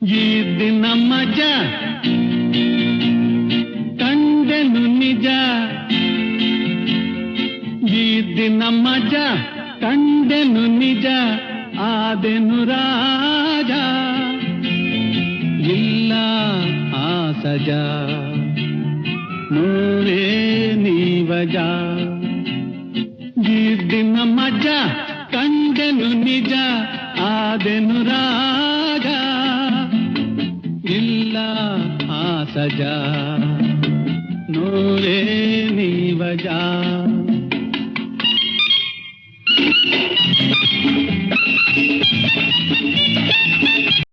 ಈ ದಿನ ಮಜ ಕಂಡೆನು ನಿಜ, ಈ ದಿನ ಮಜ ಕಂಡೆನು ನಿಜ, ಆದೆನು ರಾಜ ಇಲ್ಲ ಆ ಸಜ, ನೋವೇ ನೀವಜ. ಈ ದಿನ ಮಜ ಕಂಡೆನು ನಿಜ, ಆದೆನು ರಾಜ ಇಲ್ಲ ಆ ಸಜ, ನೋವೇ ನೀವಜ.